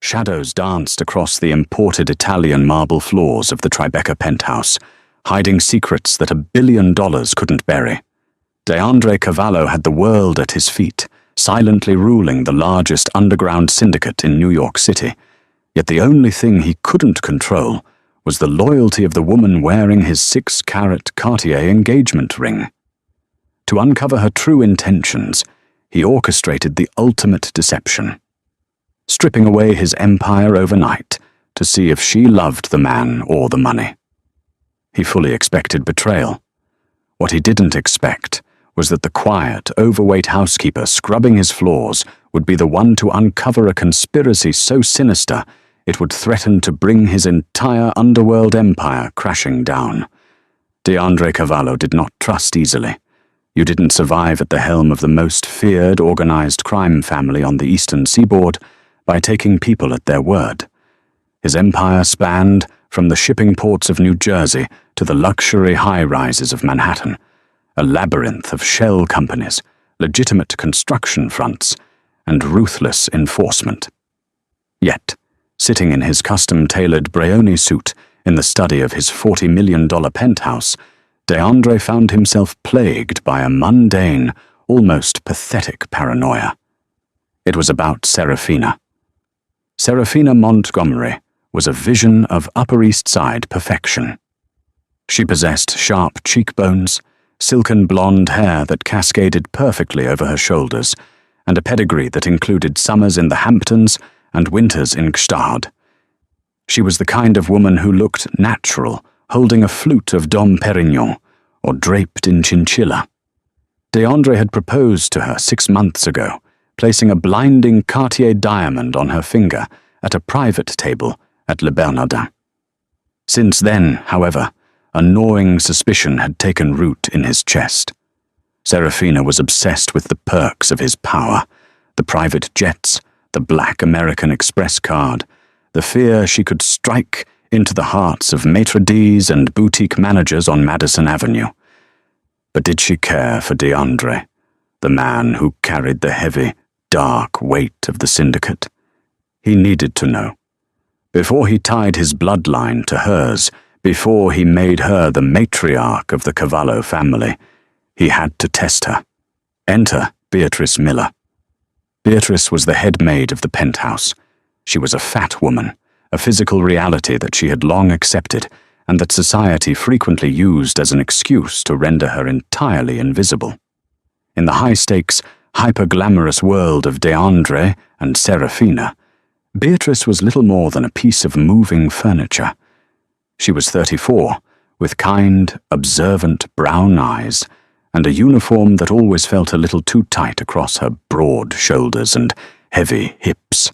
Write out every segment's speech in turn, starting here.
Shadows danced across the imported Italian marble floors of the Tribeca penthouse, hiding secrets that $1 billion couldn't bury. DeAndre Cavallo had the world at his feet, silently ruling the largest underground syndicate in New York City. Yet the only thing he couldn't control was the loyalty of the woman wearing his 6-carat Cartier engagement ring. To uncover her true intentions, he orchestrated the ultimate deception, stripping away his empire overnight to see if she loved the man or the money. He fully expected betrayal. What he didn't expect was that the quiet, overweight housekeeper scrubbing his floors would be the one to uncover a conspiracy so sinister it would threaten to bring his entire underworld empire crashing down. DeAndre Cavallo did not trust easily. You didn't survive at the helm of the most feared organized crime family on the eastern seaboard by taking people at their word. His empire spanned from the shipping ports of New Jersey to the luxury high-rises of Manhattan, a labyrinth of shell companies, legitimate construction fronts, and ruthless enforcement. Yet, sitting in his custom-tailored Brioni suit in the study of his $40 million penthouse, DeAndre found himself plagued by a mundane, almost pathetic paranoia. It was about Serafina. Serafina Montgomery was a vision of Upper East Side perfection. She possessed sharp cheekbones, silken blonde hair that cascaded perfectly over her shoulders, and a pedigree that included summers in the Hamptons and winters in Gstaad. She was the kind of woman who looked natural, holding a flute of Dom Perignon, or draped in chinchilla. DeAndre had proposed to her 6 months ago, placing a blinding Cartier diamond on her finger at a private table at Le Bernardin. Since then, however, a gnawing suspicion had taken root in his chest. Serafina was obsessed with the perks of his power, the private jets, the black American Express card, the fear she could strike into the hearts of maitre d's and boutique managers on Madison Avenue. But did she care for DeAndre, the man who carried the heavy, dark weight of the syndicate? He needed to know. Before he tied his bloodline to hers, before he made her the matriarch of the Cavallo family, he had to test her. Enter Beatrice Miller. Beatrice was the head maid of the penthouse. She was a fat woman, a physical reality that she had long accepted and that society frequently used as an excuse to render her entirely invisible. In the high-stakes, hyper-glamorous world of DeAndre and Serafina, Beatrice was little more than a piece of moving furniture. She was 34, with kind, observant brown eyes, and a uniform that always felt a little too tight across her broad shoulders and heavy hips.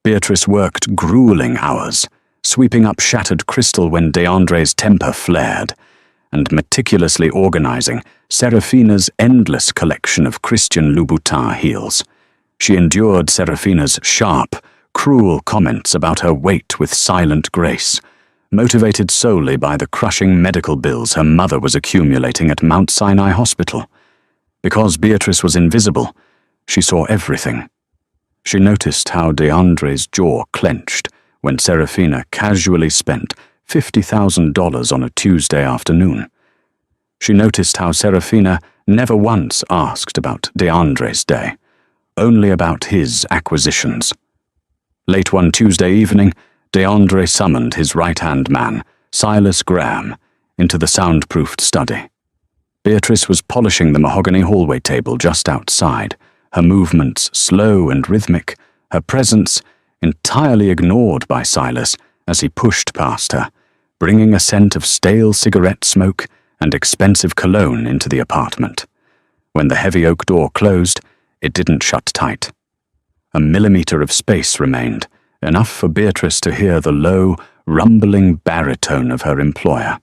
Beatrice worked grueling hours, sweeping up shattered crystal when DeAndre's temper flared, and meticulously organizing Serafina's endless collection of Christian Louboutin heels. She endured Serafina's sharp, cruel comments about her weight with silent grace, motivated solely by the crushing medical bills her mother was accumulating at Mount Sinai Hospital. Because Beatrice was invisible, she saw everything. She noticed how DeAndre's jaw clenched when Serafina casually spent $50,000 on a Tuesday afternoon. She noticed how Serafina never once asked about DeAndre's day, only about his acquisitions. Late one Tuesday evening, DeAndre summoned his right-hand man, Silas Graham, into the soundproofed study. Beatrice was polishing the mahogany hallway table just outside, her movements slow and rhythmic, her presence entirely ignored by Silas as he pushed past her, bringing a scent of stale cigarette smoke and expensive cologne into the apartment. When the heavy oak door closed, it didn't shut tight. A millimeter of space remained, enough for Beatrice to hear the low, rumbling baritone of her employer.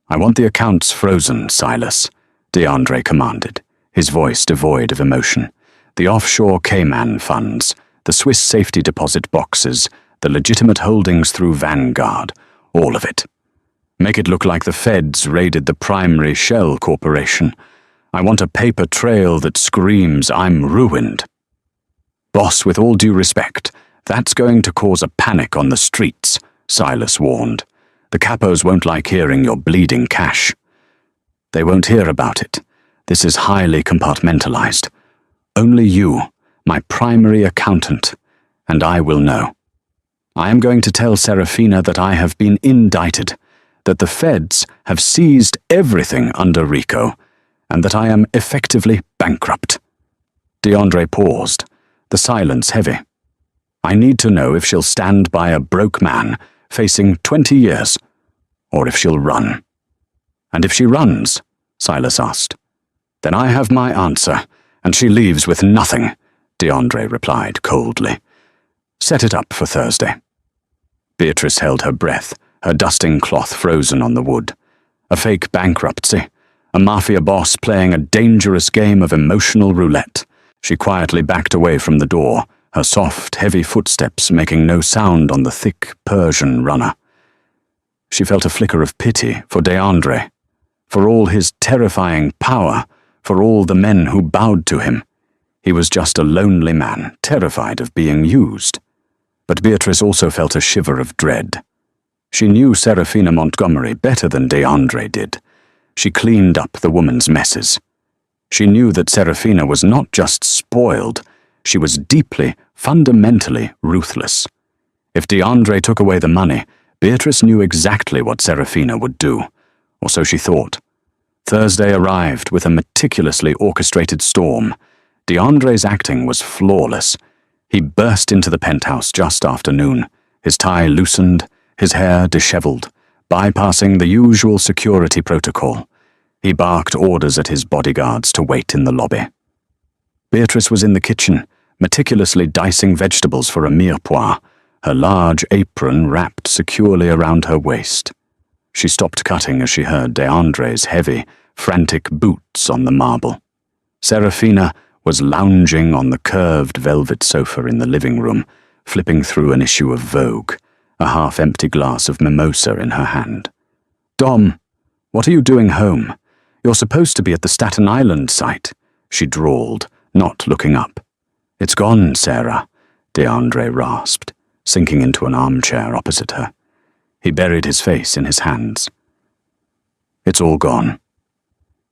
"I want the accounts frozen, Silas," DeAndre commanded, his voice devoid of emotion. "The offshore Cayman funds, the Swiss safety deposit boxes, the legitimate holdings through Vanguard, all of it. Make it look like the feds raided the primary shell corporation. I want a paper trail that screams I'm ruined." "Boss, with all due respect, That's going to cause a panic on the streets, Silas warned. The capos won't like hearing you're bleeding cash. They won't hear about it. This is highly compartmentalized. Only you, my primary accountant, and I will know. I am going to tell Serafina that I have been indicted, that the feds have seized everything under RICO, and that I am effectively bankrupt. DeAndre paused, the silence heavy. I need to know if she'll stand by a broke man facing 20 years, or if she'll run. And if she runs, Silas asked, then I have my answer, and she leaves with nothing, DeAndre replied coldly. Set it up for Thursday. Beatrice held her breath, her dusting cloth frozen on the wood. A fake bankruptcy, a mafia boss playing a dangerous game of emotional roulette. She quietly backed away from the door, her soft, heavy footsteps making no sound on the thick Persian runner. She felt a flicker of pity for DeAndre, for all his terrifying power, for all the men who bowed to him. He was just a lonely man, terrified of being used. But Beatrice also felt a shiver of dread. She knew Serafina Montgomery better than DeAndre did. She cleaned up the woman's messes. She knew that Serafina was not just spoiled, she was deeply, fundamentally ruthless. If DeAndre took away the money, Beatrice knew exactly what Serafina would do, or so she thought. Thursday arrived with a meticulously orchestrated storm. DeAndre's acting was flawless. He burst into the penthouse just after noon, his tie loosened, his hair disheveled, bypassing the usual security protocol. He barked orders at his bodyguards to wait in the lobby. Beatrice was in the kitchen, meticulously dicing vegetables for a mirepoix, her large apron wrapped securely around her waist. She stopped cutting as she heard DeAndre's heavy, frantic boots on the marble. Serafina was lounging on the curved velvet sofa in the living room, flipping through an issue of Vogue, a half-empty glass of mimosa in her hand. "Dom, what are you doing home? You're supposed to be at the Staten Island site," she drawled, not looking up. "It's gone, Sarah," DeAndre rasped, sinking into an armchair opposite her. He buried his face in his hands. "It's all gone."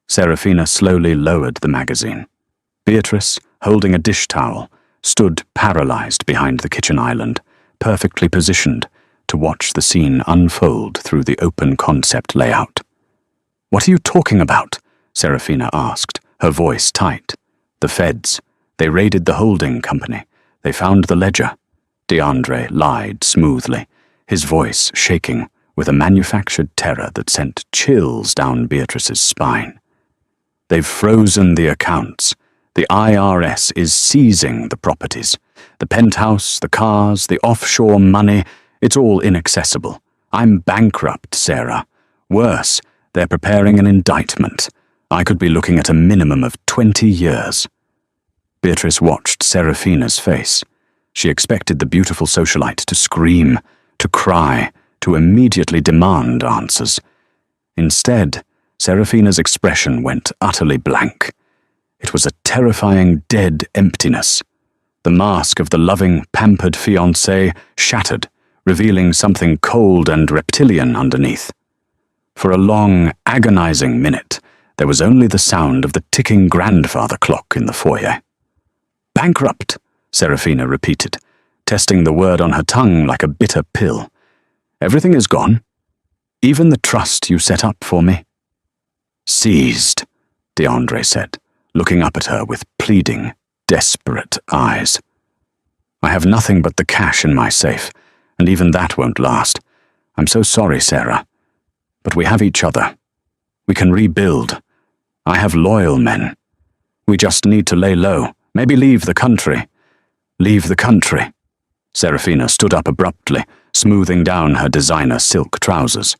Serafina slowly lowered the magazine. Beatrice, holding a dish towel, stood paralyzed behind the kitchen island, perfectly positioned to watch the scene unfold through the open concept layout. "What are you talking about?" Serafina asked, her voice tight. "The feds. They raided the holding company. They found the ledger." DeAndre lied smoothly, his voice shaking with a manufactured terror that sent chills down Beatrice's spine. "They've frozen the accounts. The IRS is seizing the properties. The penthouse, the cars, the offshore money, it's all inaccessible. I'm bankrupt, Sarah. Worse, they're preparing an indictment. I could be looking at a minimum of 20 years. Beatrice watched Serafina's face. She expected the beautiful socialite to scream, to cry, to immediately demand answers. Instead, Serafina's expression went utterly blank. It was a terrifying dead emptiness. The mask of the loving, pampered fiancée shattered, revealing something cold and reptilian underneath. For a long, agonizing minute, there was only the sound of the ticking grandfather clock in the foyer. "Bankrupt," Serafina repeated, testing the word on her tongue like a bitter pill. "Everything is gone. Even the trust you set up for me." "Seized," DeAndre said, looking up at her with pleading, desperate eyes. "I have nothing but the cash in my safe, and even that won't last. I'm so sorry, Sarah. But we have each other. We can rebuild. I have loyal men. We just need to lay low, maybe leave the country." "Leave the country." Serafina stood up abruptly, smoothing down her designer silk trousers.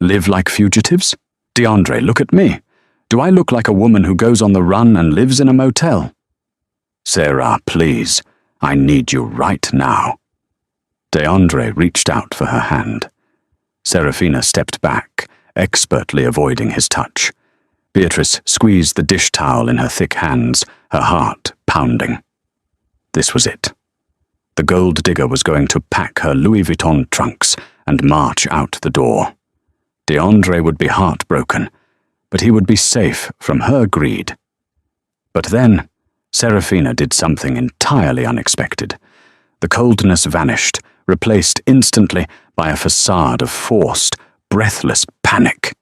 "Live like fugitives? DeAndre, look at me. Do I look like a woman who goes on the run and lives in a motel?" "Sarah, please. I need you right now." DeAndre reached out for her hand. Serafina stepped back, expertly avoiding his touch. Beatrice squeezed the dish towel in her thick hands, her heart pounding. This was it. The gold digger was going to pack her Louis Vuitton trunks and march out the door. DeAndre would be heartbroken, but he would be safe from her greed. But then, Serafina did something entirely unexpected. The coldness vanished, replaced instantly by a facade of forced, breathless panic.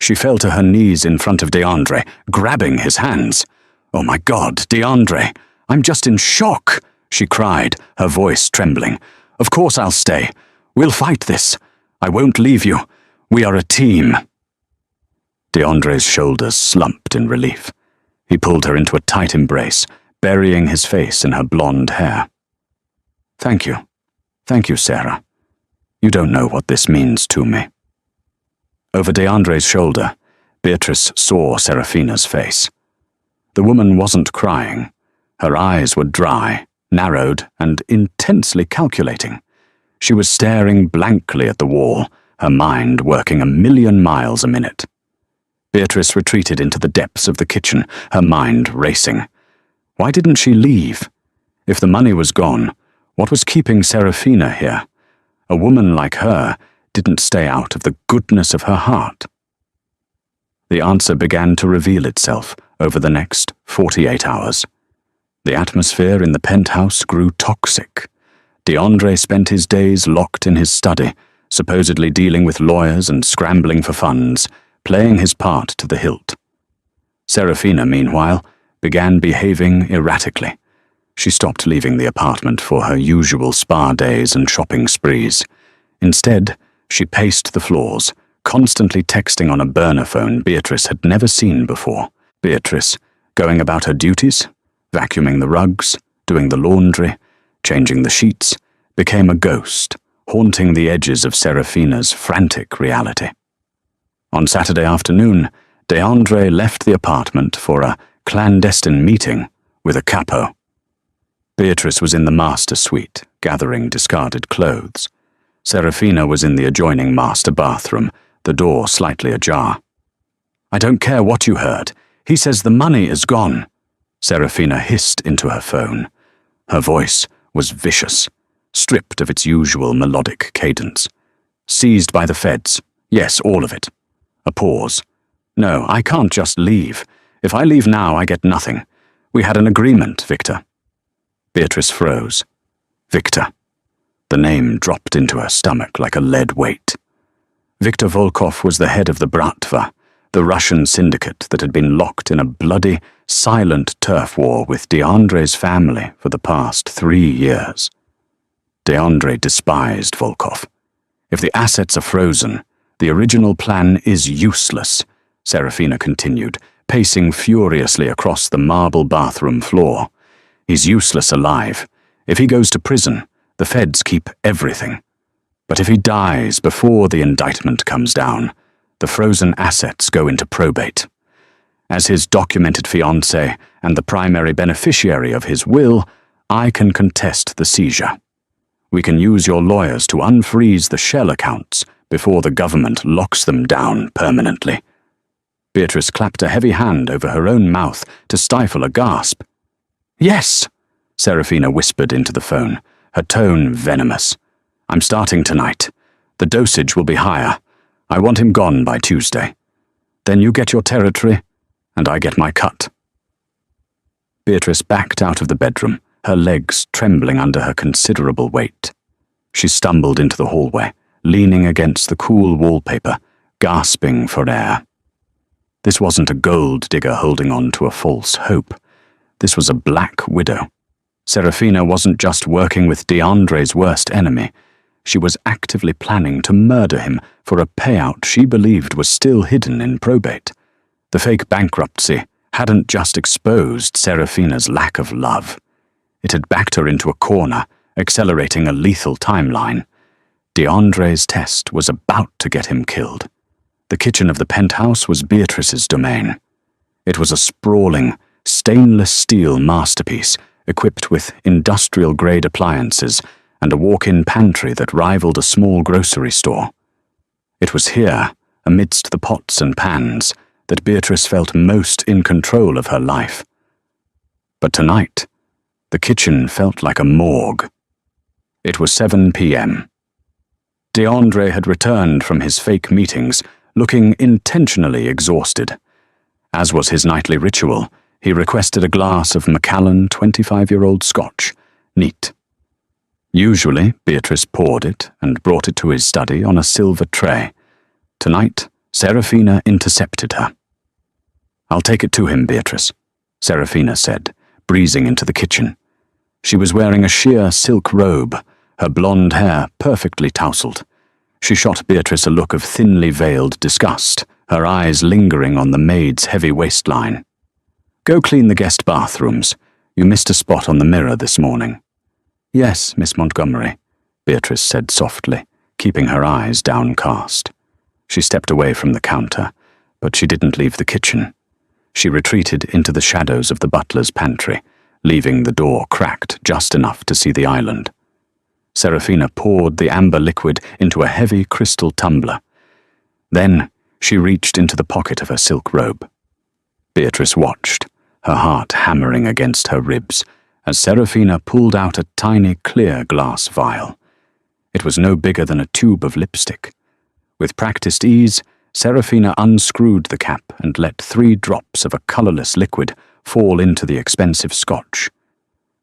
She fell to her knees in front of DeAndre, grabbing his hands. "Oh my God, DeAndre, I'm just in shock," she cried, her voice trembling. "Of course I'll stay. We'll fight this. I won't leave you. We are a team." DeAndre's shoulders slumped in relief. He pulled her into a tight embrace, burying his face in her blonde hair. Thank you, Sarah. You don't know what this means to me." Over DeAndre's shoulder, Beatrice saw Serafina's face. The woman wasn't crying. Her eyes were dry, narrowed, and intensely calculating. She was staring blankly at the wall, her mind working 1,000,000 miles a minute. Beatrice retreated into the depths of the kitchen, her mind racing. Why didn't she leave? If the money was gone, what was keeping Serafina here? A woman like her didn't stay out of the goodness of her heart. The answer began to reveal itself over the next 48 hours. The atmosphere in the penthouse grew toxic. DeAndre spent his days locked in his study, supposedly dealing with lawyers and scrambling for funds, playing his part to the hilt. Serafina, meanwhile, began behaving erratically. She stopped leaving the apartment for her usual spa days and shopping sprees. Instead, she paced the floors, constantly texting on a burner phone Beatrice had never seen before. Beatrice, going about her duties, vacuuming the rugs, doing the laundry, changing the sheets, became a ghost, haunting the edges of Serafina's frantic reality. On Saturday afternoon, DeAndre left the apartment for a clandestine meeting with a capo. Beatrice was in the master suite, gathering discarded clothes. Serafina was in the adjoining master bathroom, the door slightly ajar. "I don't care what you heard. He says the money is gone," Serafina hissed into her phone. Her voice was vicious, stripped of its usual melodic cadence. "Seized by the feds. Yes, all of it." A pause. "No, I can't just leave. If I leave now, I get nothing. We had an agreement, Victor." Beatrice froze. Victor. The name dropped into her stomach like a lead weight. Viktor Volkov was the head of the Bratva, the Russian syndicate that had been locked in a bloody, silent turf war with DeAndre's family for the past 3 years. DeAndre despised Volkov. If the assets are frozen, the original plan is useless, Serafina continued, pacing furiously across the marble bathroom floor. He's useless alive. If he goes to prison, the feds keep everything. But if he dies before the indictment comes down, the frozen assets go into probate. As his documented fiancée and the primary beneficiary of his will, I can contest the seizure. We can use your lawyers to unfreeze the shell accounts before the government locks them down permanently. Beatrice clapped a heavy hand over her own mouth to stifle a gasp. "Yes," Serafina whispered into the phone, her tone venomous. "I'm starting tonight. The dosage will be higher. I want him gone by Tuesday. Then you get your territory, and I get my cut." Beatrice backed out of the bedroom, her legs trembling under her considerable weight. She stumbled into the hallway, leaning against the cool wallpaper, gasping for air. This wasn't a gold digger holding on to a false hope. This was a black widow. Serafina wasn't just working with DeAndre's worst enemy. She was actively planning to murder him for a payout she believed was still hidden in probate. The fake bankruptcy hadn't just exposed Serafina's lack of love. It had backed her into a corner, accelerating a lethal timeline. DeAndre's test was about to get him killed. The kitchen of the penthouse was Beatrice's domain. It was a sprawling, stainless steel masterpiece, equipped with industrial-grade appliances and a walk-in pantry that rivaled a small grocery store. It was here, amidst the pots and pans, that Beatrice felt most in control of her life. But tonight, the kitchen felt like a morgue. It was 7 p.m. DeAndre had returned from his fake meetings, looking intentionally exhausted. As was his nightly ritual, he requested a glass of Macallan 25-year-old Scotch, neat. Usually, Beatrice poured it and brought it to his study on a silver tray. Tonight, Serafina intercepted her. "I'll take it to him, Beatrice," Serafina said, breezing into the kitchen. She was wearing a sheer silk robe, her blonde hair perfectly tousled. She shot Beatrice a look of thinly veiled disgust, her eyes lingering on the maid's heavy waistline. "Go clean the guest bathrooms. You missed a spot on the mirror this morning." "Yes, Miss Montgomery," Beatrice said softly, keeping her eyes downcast. She stepped away from the counter, but she didn't leave the kitchen. She retreated into the shadows of the butler's pantry, leaving the door cracked just enough to see the island. Serafina poured the amber liquid into a heavy crystal tumbler. Then she reached into the pocket of her silk robe. Beatrice watched, her heart hammering against her ribs, as Serafina pulled out a tiny clear glass vial. It was no bigger than a tube of lipstick. With practiced ease, Serafina unscrewed the cap and let 3 drops of a colourless liquid fall into the expensive scotch.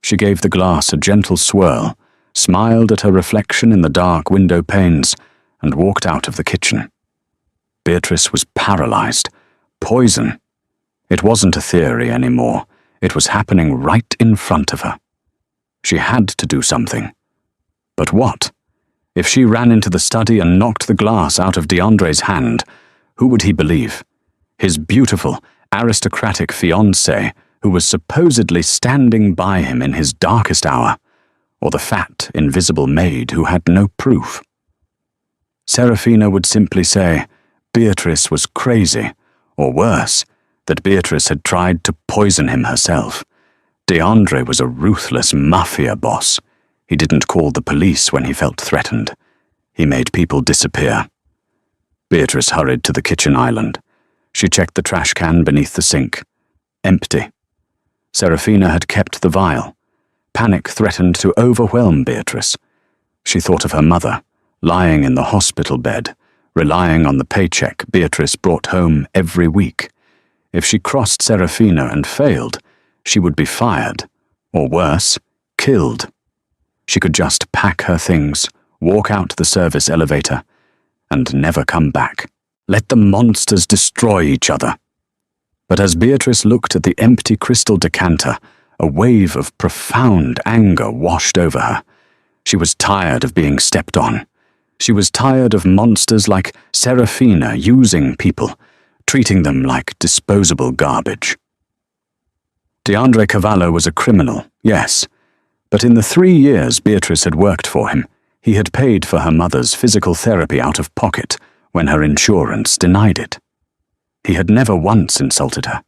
She gave the glass a gentle swirl, smiled at her reflection in the dark window panes, and walked out of the kitchen. Beatrice was paralyzed. Poison. It wasn't a theory anymore. It was happening right in front of her. She had to do something. But what? If she ran into the study and knocked the glass out of DeAndre's hand, who would he believe? His beautiful, aristocratic fiancée, who was supposedly standing by him in his darkest hour, or the fat, invisible maid who had no proof? Serafina would simply say Beatrice was crazy, or worse, that Beatrice had tried to poison him herself. DeAndre was a ruthless mafia boss. He didn't call the police when he felt threatened. He made people disappear. Beatrice hurried to the kitchen island. She checked the trash can beneath the sink. Empty. Serafina had kept the vial. Panic threatened to overwhelm Beatrice. She thought of her mother, lying in the hospital bed, relying on the paycheck Beatrice brought home every week. If she crossed Serafina and failed, she would be fired, or worse, killed. She could just pack her things, walk out the service elevator, and never come back. Let the monsters destroy each other. But as Beatrice looked at the empty crystal decanter, a wave of profound anger washed over her. She was tired of being stepped on. She was tired of monsters like Serafina using people, treating them like disposable garbage. DeAndre Cavallo was a criminal, yes, but in the 3 years Beatrice had worked for him, he had paid for her mother's physical therapy out of pocket when her insurance denied it. He had never once insulted her.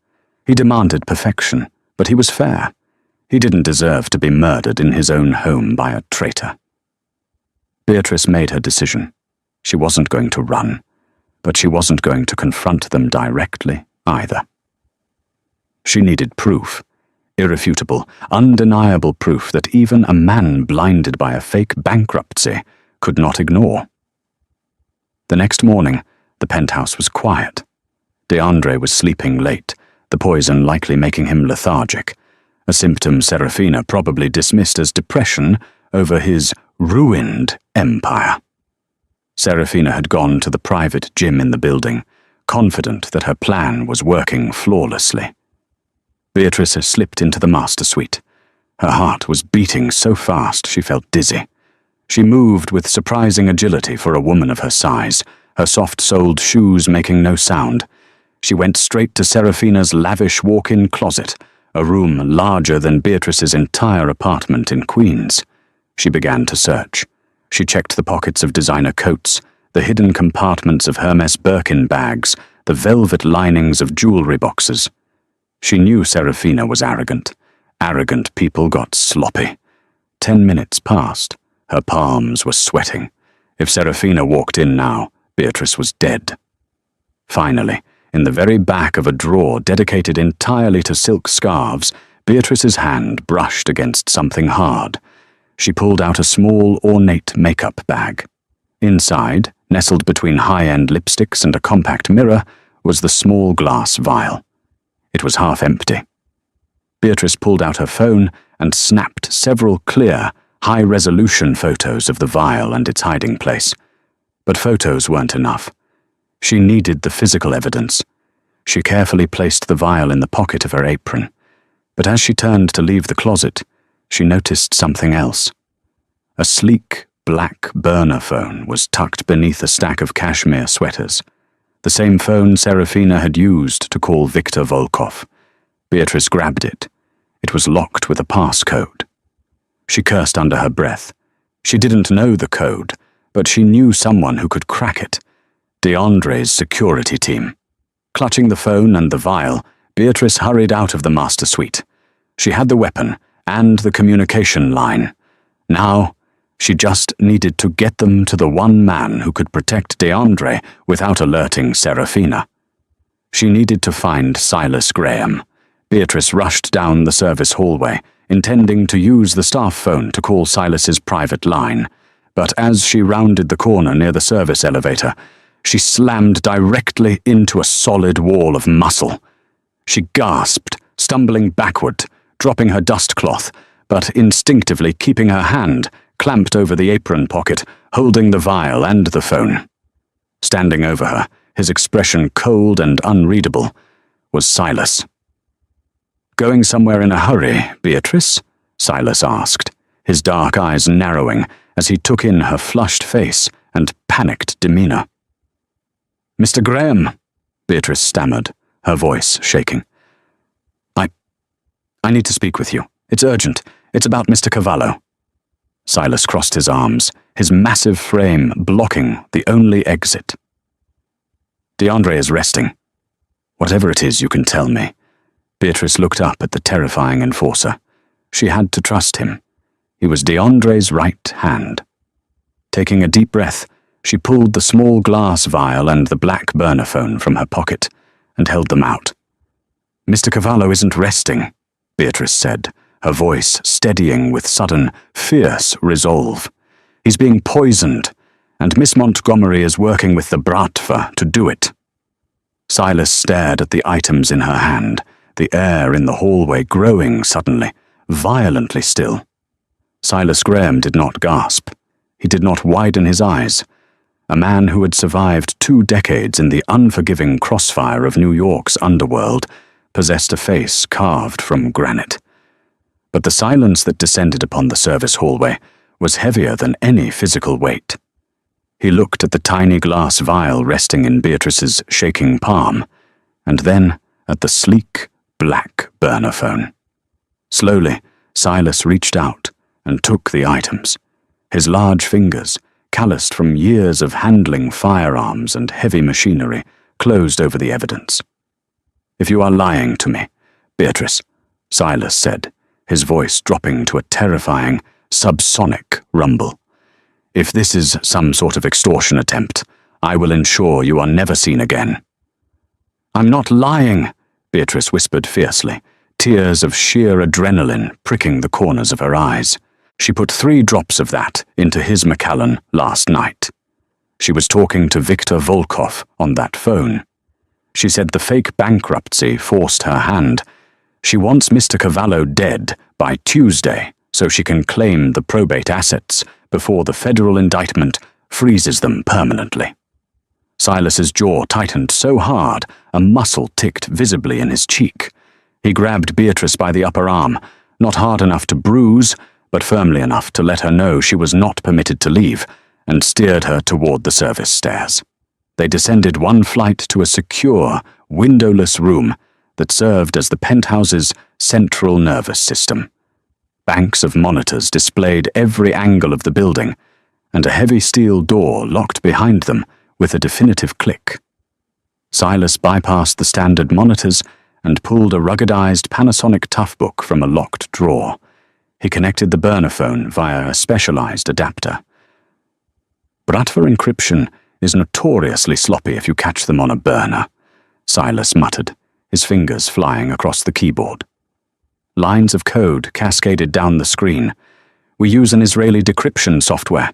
He demanded perfection, but he was fair. He didn't deserve to be murdered in his own home by a traitor. Beatrice made her decision. She wasn't going to run, but she wasn't going to confront them directly either. She needed proof, irrefutable, undeniable proof that even a man blinded by a fake bankruptcy could not ignore. The next morning, the penthouse was quiet. DeAndre was sleeping late, the poison likely making him lethargic, a symptom Serafina probably dismissed as depression over his ruined empire. Serafina had gone to the private gym in the building, confident that her plan was working flawlessly. Beatrice had slipped into the master suite. Her heart was beating so fast she felt dizzy. She moved with surprising agility for a woman of her size, her soft-soled shoes making no sound. She went straight to Serafina's lavish walk-in closet, a room larger than Beatrice's entire apartment in Queens. She began to search. She checked the pockets of designer coats, the hidden compartments of Hermes Birkin bags, the velvet linings of jewelry boxes. She knew Serafina was arrogant. Arrogant people got sloppy. 10 minutes passed. Her palms were sweating. If Serafina walked in now, Beatrice was dead. Finally, in the very back of a drawer dedicated entirely to silk scarves, Beatrice's hand brushed against something hard. She pulled out a small, ornate makeup bag. Inside, nestled between high-end lipsticks and a compact mirror, was the small glass vial. It was half empty. Beatrice pulled out her phone and snapped several clear, high-resolution photos of the vial and its hiding place. But photos weren't enough. She needed the physical evidence. She carefully placed the vial in the pocket of her apron. But as she turned to leave the closet, she noticed something else. A sleek, black burner phone was tucked beneath a stack of cashmere sweaters. The same phone Serafina had used to call Victor Volkov. Beatrice grabbed it. It was locked with a passcode. She cursed under her breath. She didn't know the code, but she knew someone who could crack it. DeAndre's security team. Clutching the phone and the vial, Beatrice hurried out of the master suite. She had the weapon and the communication line. Now, she just needed to get them to the one man who could protect DeAndre without alerting Serafina. She needed to find Silas Graham. Beatrice rushed down the service hallway, intending to use the staff phone to call Silas's private line. But as she rounded the corner near the service elevator, she slammed directly into a solid wall of muscle. She gasped, stumbling backward, dropping her dustcloth, but instinctively keeping her hand clamped over the apron pocket, holding the vial and the phone. Standing over her, his expression cold and unreadable, was Silas. "Going somewhere in a hurry, Beatrice?" Silas asked, his dark eyes narrowing as he took in her flushed face and panicked demeanor. "Mr. Graham," Beatrice stammered, her voice shaking. I need to speak with you. It's urgent. It's about Mr. Cavallo." Silas crossed his arms, his massive frame blocking the only exit. "DeAndre is resting. Whatever it is, you can tell me." Beatrice looked up at the terrifying enforcer. She had to trust him. He was DeAndre's right hand. Taking a deep breath, she pulled the small glass vial and the black burner phone from her pocket and held them out. "Mr. Cavallo isn't resting," Beatrice said, her voice steadying with sudden, fierce resolve. "He's being poisoned, and Miss Montgomery is working with the Bratva to do it." Silas stared at the items in her hand, the air in the hallway growing suddenly, violently still. Silas Graham did not gasp. He did not widen his eyes. A man who had survived 2 decades in the unforgiving crossfire of New York's underworld possessed a face carved from granite. But the silence that descended upon the service hallway was heavier than any physical weight. He looked at the tiny glass vial resting in Beatrice's shaking palm, and then at the sleek, black burner phone. Slowly, Silas reached out and took the items. His large fingers, calloused from years of handling firearms and heavy machinery, closed over the evidence. "If you are lying to me, Beatrice," Silas said, his voice dropping to a terrifying, subsonic rumble. "If this is some sort of extortion attempt, I will ensure you are never seen again." "I'm not lying," Beatrice whispered fiercely, tears of sheer adrenaline pricking the corners of her eyes. She put 3 drops of that into his Macallan last night. She was talking to Victor Volkov on that phone. She said the fake bankruptcy forced her hand. She wants Mr. Cavallo dead by Tuesday so she can claim the probate assets before the federal indictment freezes them permanently. Silas's jaw tightened so hard a muscle ticked visibly in his cheek. He grabbed Beatrice by the upper arm, not hard enough to bruise, but firmly enough to let her know she was not permitted to leave, and steered her toward the service stairs. They descended 1 flight to a secure, windowless room that served as the penthouse's central nervous system. Banks of monitors displayed every angle of the building, and a heavy steel door locked behind them with a definitive click. Silas bypassed the standard monitors and pulled a ruggedized Panasonic Toughbook from a locked drawer. He connected the burner phone via a specialized adapter. Bratva encryption is notoriously sloppy if you catch them on a burner, Silas muttered, his fingers flying across the keyboard. Lines of code cascaded down the screen. We use an Israeli decryption software.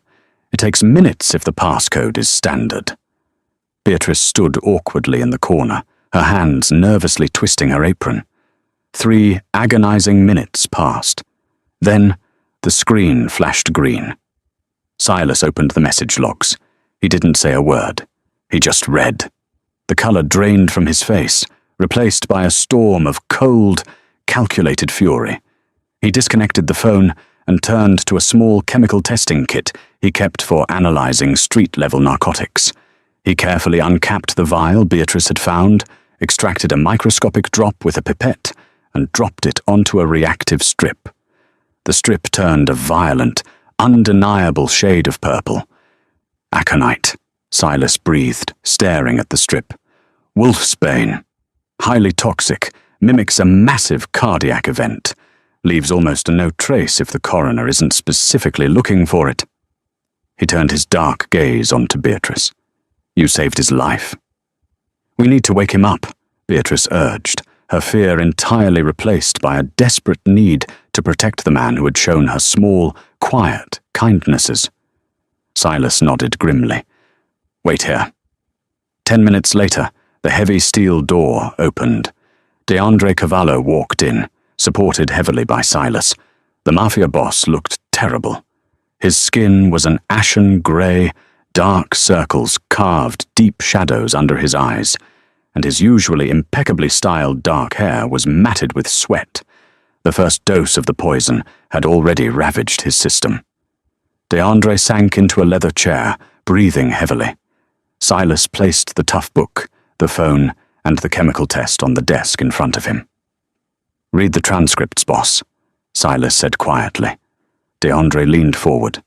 It takes minutes if the passcode is standard." Beatrice stood awkwardly in the corner, her hands nervously twisting her apron. 3 agonizing minutes passed. Then, the screen flashed green. Silas opened the message logs. He didn't say a word. He just read. The color drained from his face, replaced by a storm of cold, calculated fury. He disconnected the phone and turned to a small chemical testing kit he kept for analyzing street-level narcotics. He carefully uncapped the vial Beatrice had found, extracted a microscopic drop with a pipette, and dropped it onto a reactive strip. The strip turned a violent, undeniable shade of purple. "Aconite," Silas breathed, staring at the strip. "Wolfsbane. Highly toxic, mimics a massive cardiac event. Leaves almost no trace if the coroner isn't specifically looking for it." He turned his dark gaze onto Beatrice. "You saved his life." "We need to wake him up," Beatrice urged, her fear entirely replaced by a desperate need to protect the man who had shown her small, quiet kindnesses. Silas nodded grimly. "Wait here." 10 minutes later, the heavy steel door opened. DeAndre Cavallo walked in, supported heavily by Silas. The Mafia Boss looked terrible. His skin was an ashen grey, dark circles carved deep shadows under his eyes, and his usually impeccably styled dark hair was matted with sweat. The first dose of the poison had already ravaged his system. DeAndre sank into a leather chair, breathing heavily. Silas placed the tough book, the phone, and the chemical test on the desk in front of him. "Read the transcripts, boss," Silas said quietly. DeAndre leaned forward.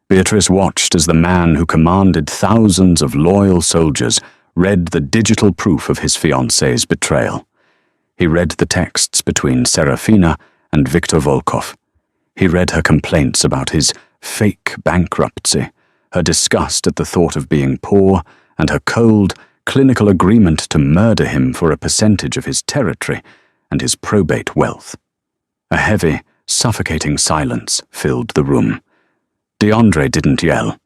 Beatrice watched as the man who commanded thousands of loyal soldiers read the digital proof of his fiancée's betrayal. He read the texts between Serafina and Viktor Volkov. He read her complaints about his fake bankruptcy, her disgust at the thought of being poor, and her cold, clinical agreement to murder him for a percentage of his territory and his probate wealth. A heavy, suffocating silence filled the room. DeAndre didn't yell.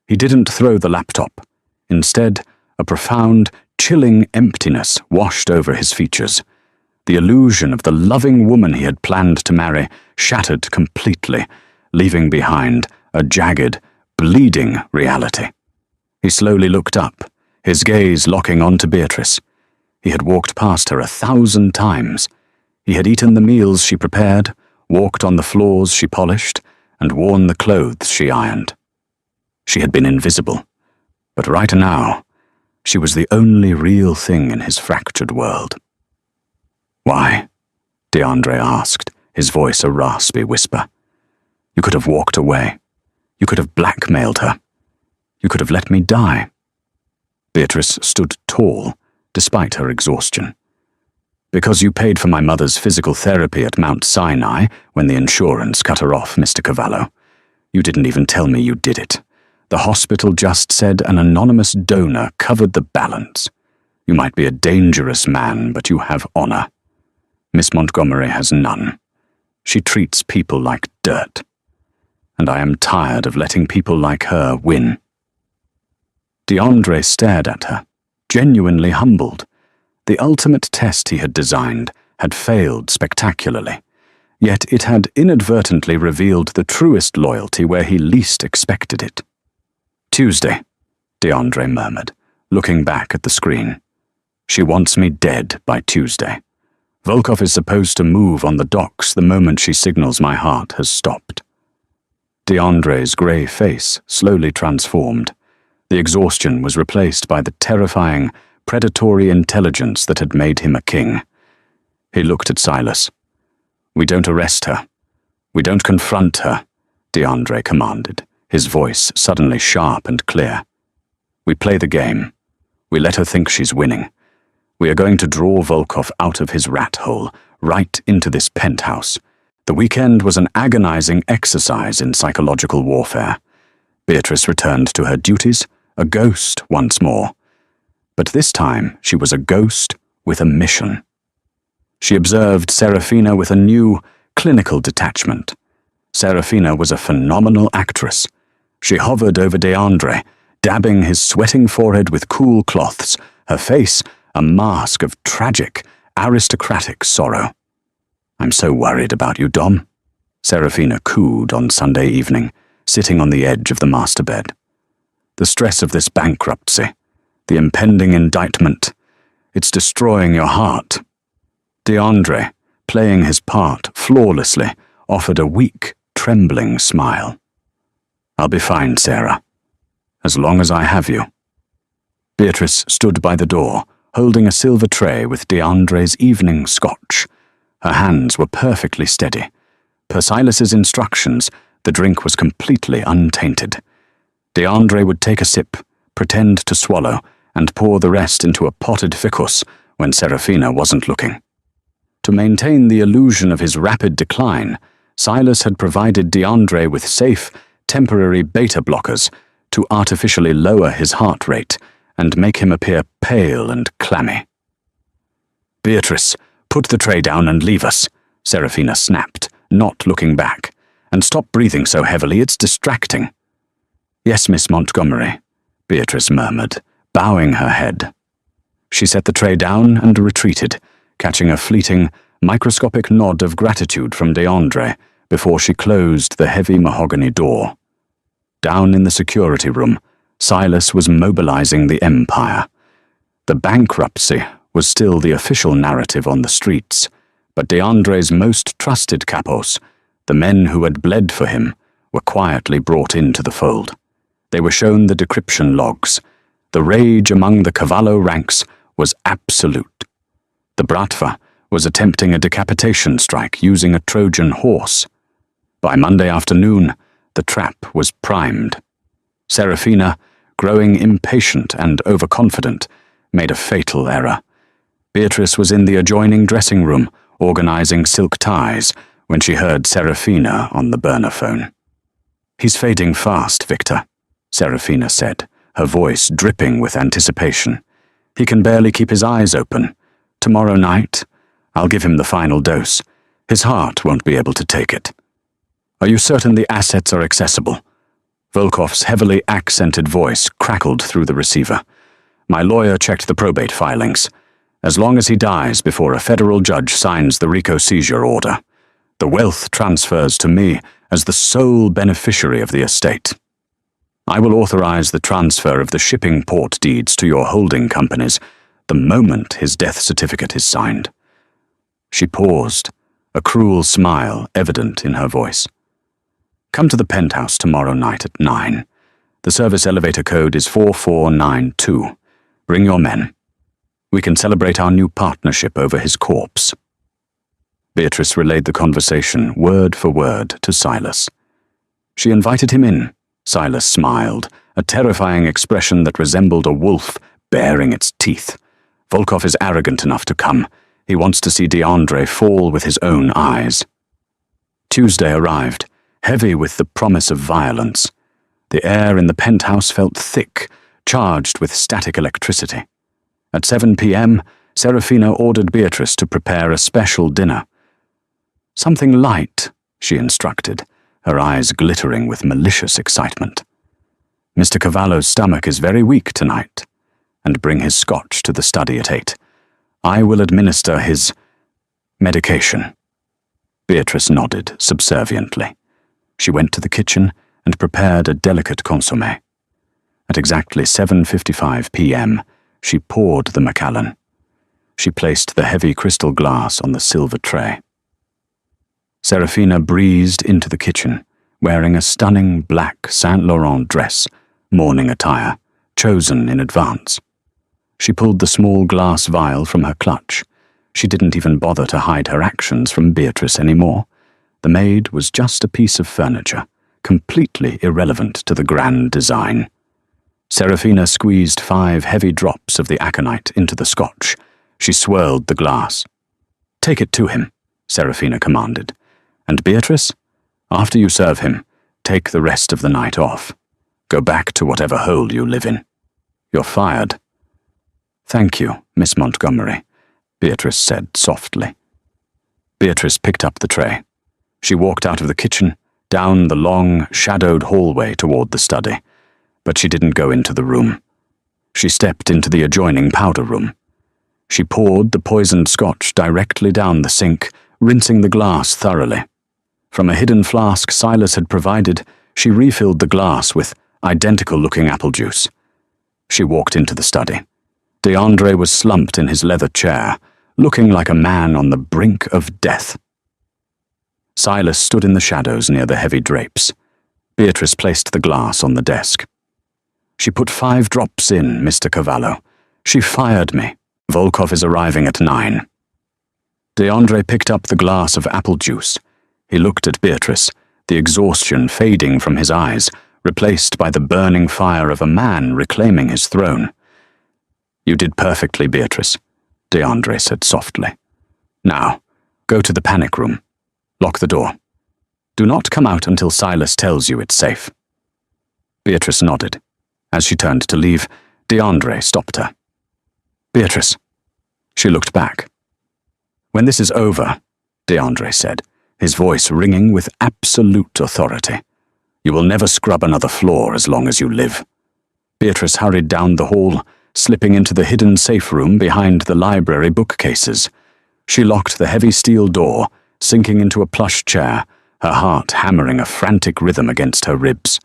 He didn't throw the laptop. Instead, a profound, chilling emptiness washed over his features. The illusion of the loving woman he had planned to marry shattered completely, leaving behind a jagged, bleeding reality. He slowly looked up, his gaze locking onto Beatrice. He had walked past her 1,000 times. He had eaten the meals she prepared, walked on the floors she polished, and worn the clothes she ironed. She had been invisible, but right now, she was the only real thing in his fractured world. "Why?" DeAndre asked, his voice a raspy whisper. "You could have walked away. You could have blackmailed her. You could have let me die." Beatrice stood tall, despite her exhaustion. "Because you paid for my mother's physical therapy at Mount Sinai when the insurance cut her off, Mr. Cavallo. You didn't even tell me you did it. The hospital just said an anonymous donor covered the balance. You might be a dangerous man, but you have honor. Miss Montgomery has none. She treats people like dirt. And I am tired of letting people like her win." DeAndre stared at her, genuinely humbled. The ultimate test he had designed had failed spectacularly, yet it had inadvertently revealed the truest loyalty where he least expected it. "Tuesday," DeAndre murmured, looking back at the screen. "She wants me dead by Tuesday. Volkov is supposed to move on the docks the moment she signals my heart has stopped." DeAndre's grey face slowly transformed. The exhaustion was replaced by the terrifying, predatory intelligence that had made him a king. He looked at Silas. "We don't arrest her. We don't confront her," DeAndre commanded, his voice suddenly sharp and clear. "We play the game. We let her think she's winning. We are going to draw Volkov out of his rat hole, right into this penthouse." The weekend was an agonizing exercise in psychological warfare. Beatrice returned to her duties, a ghost once more. But this time she was a ghost with a mission. She observed Serafina with a new, clinical detachment. Serafina was a phenomenal actress. She hovered over DeAndre, dabbing his sweating forehead with cool cloths, her face a mask of tragic, aristocratic sorrow. "I'm so worried about you, Dom," Serafina cooed on Sunday evening, sitting on the edge of the master bed. "The stress of this bankruptcy, the impending indictment, it's destroying your heart." DeAndre, playing his part flawlessly, offered a weak, trembling smile. "I'll be fine, Sarah, as long as I have you." Beatrice stood by the door, holding a silver tray with DeAndre's evening scotch. Her hands were perfectly steady. Per Silas's instructions, the drink was completely untainted. DeAndre would take a sip, pretend to swallow, and pour the rest into a potted ficus when Serafina wasn't looking. To maintain the illusion of his rapid decline, Silas had provided DeAndre with safe, temporary beta blockers to artificially lower his heart rate and make him appear pale and clammy. "Beatrice, put the tray down and leave us," Serafina snapped, not looking back. "And stop breathing so heavily, it's distracting." "Yes, Miss Montgomery," Beatrice murmured, bowing her head. She set the tray down and retreated, catching a fleeting, microscopic nod of gratitude from DeAndre before she closed the heavy mahogany door. Down in the security room, Silas was mobilizing the empire. The bankruptcy was still the official narrative on the streets, but DeAndre's most trusted capos, the men who had bled for him, were quietly brought into the fold. They were shown the decryption logs. The rage among the Cavallo ranks was absolute. The Bratva was attempting a decapitation strike using a Trojan horse. By Monday afternoon, the trap was primed. Serafina, growing impatient and overconfident, made a fatal error. Beatrice was in the adjoining dressing room, organizing silk ties, when she heard Serafina on the burner phone. "He's fading fast, Victor," Serafina said, her voice dripping with anticipation. "He can barely keep his eyes open. Tomorrow night, I'll give him the final dose. His heart won't be able to take it." "Are you certain the assets are accessible?" Volkov's heavily accented voice crackled through the receiver. "My lawyer checked the probate filings. As long as he dies before a federal judge signs the RICO seizure order, the wealth transfers to me as the sole beneficiary of the estate. I will authorize the transfer of the shipping port deeds to your holding companies the moment his death certificate is signed." She paused, a cruel smile evident in her voice. "Come to the penthouse tomorrow night at 9. The service elevator code is 4492. Bring your men. We can celebrate our new partnership over his corpse." Beatrice relayed the conversation word for word to Silas. She invited him in. Silas smiled, a terrifying expression that resembled a wolf baring its teeth. "Volkov is arrogant enough to come. He wants to see DeAndre fall with his own eyes." Tuesday arrived, heavy with the promise of violence. The air in the penthouse felt thick, charged with static electricity. At 7 p.m., Serafina ordered Beatrice to prepare a special dinner. "Something light," she instructed, her eyes glittering with malicious excitement. "Mr. Cavallo's stomach is very weak tonight. And bring his scotch to the study at 8. I will administer his medication." Beatrice nodded subserviently. She went to the kitchen and prepared a delicate consommé. At exactly 7:55 p.m., she poured the Macallan. She placed the heavy crystal glass on the silver tray. Serafina breezed into the kitchen, wearing a stunning black Saint Laurent dress, morning attire, chosen in advance. She pulled the small glass vial from her clutch. She didn't even bother to hide her actions from Beatrice anymore. The maid was just a piece of furniture, completely irrelevant to the grand design. Serafina squeezed 5 heavy drops of the aconite into the scotch. She swirled the glass. "Take it to him," Serafina commanded. "And Beatrice, after you serve him, take the rest of the night off. Go back to whatever hole you live in. You're fired." "Thank you, Miss Montgomery," Beatrice said softly. Beatrice picked up the tray. She walked out of the kitchen, down the long, shadowed hallway toward the study, but she didn't go into the room. She stepped into the adjoining powder room. She poured the poisoned scotch directly down the sink, rinsing the glass thoroughly. From a hidden flask Silas had provided, she refilled the glass with identical-looking apple juice. She walked into the study. DeAndre was slumped in his leather chair, looking like a man on the brink of death. Silas stood in the shadows near the heavy drapes. Beatrice placed the glass on the desk. She put 5 drops in, Mr. Cavallo. She fired me. Volkov is arriving at 9. DeAndre picked up the glass of apple juice. He looked at Beatrice, the exhaustion fading from his eyes, replaced by the burning fire of a man reclaiming his throne. You did perfectly, Beatrice, DeAndre said softly. Now, go to the panic room. Lock the door. Do not come out until Silas tells you it's safe. Beatrice nodded. As she turned to leave, DeAndre stopped her. Beatrice. She looked back. When this is over, DeAndre said, his voice ringing with absolute authority, you will never scrub another floor as long as you live. Beatrice hurried down the hall, slipping into the hidden safe room behind the library bookcases. She locked the heavy steel door, sinking into a plush chair, her heart hammering a frantic rhythm against her ribs.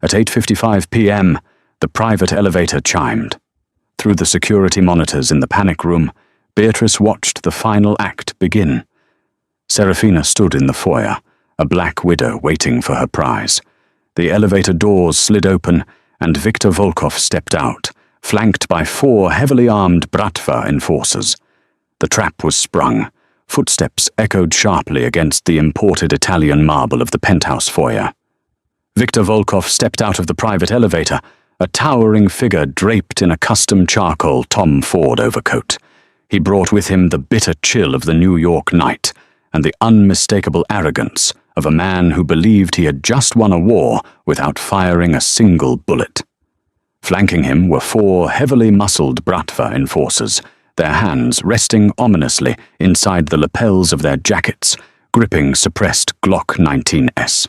At 8:55 p.m., the private elevator chimed. Through the security monitors in the panic room, Beatrice watched the final act begin. Serafina stood in the foyer, a black widow waiting for her prize. The elevator doors slid open, and Viktor Volkov stepped out, flanked by 4 heavily armed Bratva enforcers. The trap was sprung. Footsteps echoed sharply against the imported Italian marble of the penthouse foyer. Viktor Volkov stepped out of the private elevator, a towering figure draped in a custom charcoal Tom Ford overcoat. He brought with him the bitter chill of the New York night and the unmistakable arrogance of a man who believed he had just won a war without firing a single bullet. Flanking him were 4 heavily muscled Bratva enforcers, their hands resting ominously inside the lapels of their jackets, gripping suppressed Glock 19s.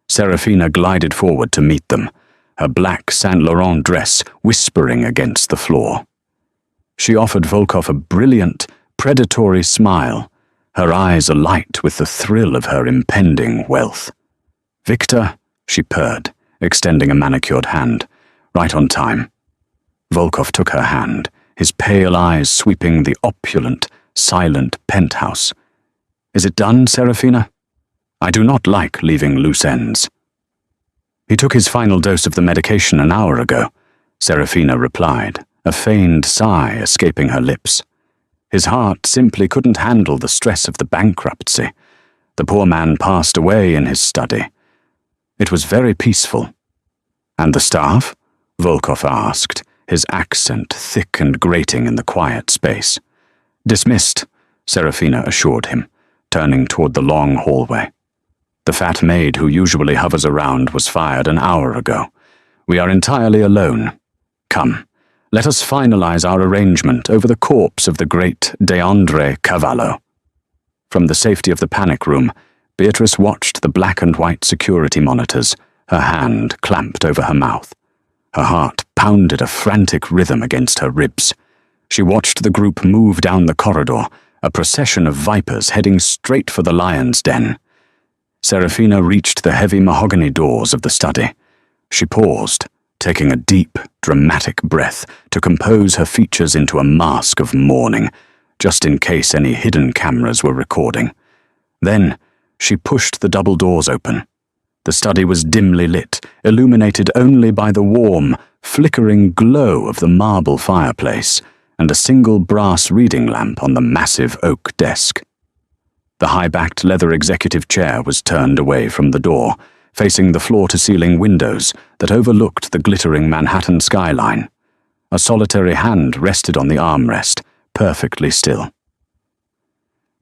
Serafina glided forward to meet them, her black Saint Laurent dress whispering against the floor. She offered Volkov a brilliant, predatory smile, her eyes alight with the thrill of her impending wealth. Victor, she purred, extending a manicured hand. Right on time. Volkov took her hand, his pale eyes sweeping the opulent, silent penthouse. Is it done, Serafina? I do not like leaving loose ends. He took his final dose of the medication an hour ago, Serafina replied, a feigned sigh escaping her lips. His heart simply couldn't handle the stress of the bankruptcy. The poor man passed away in his study. It was very peaceful. And the staff? Volkov asked, his accent thick and grating in the quiet space. Dismissed, Serafina assured him, turning toward the long hallway. The fat maid who usually hovers around was fired an hour ago. We are entirely alone. Come, let us finalize our arrangement over the corpse of the great DeAndre Cavallo. From the safety of the panic room, Beatrice watched the black and white security monitors, her hand clamped over her mouth. Her heart pounded a frantic rhythm against her ribs. She watched the group move down the corridor, a procession of vipers heading straight for the lion's den. Serafina reached the heavy mahogany doors of the study. She paused, taking a deep, dramatic breath to compose her features into a mask of mourning, just in case any hidden cameras were recording. Then, she pushed the double doors open. The study was dimly lit, illuminated only by the warm, flickering glow of the marble fireplace and a single brass reading lamp on the massive oak desk. The high-backed leather executive chair was turned away from the door, facing the floor-to-ceiling windows that overlooked the glittering Manhattan skyline. A solitary hand rested on the armrest, perfectly still.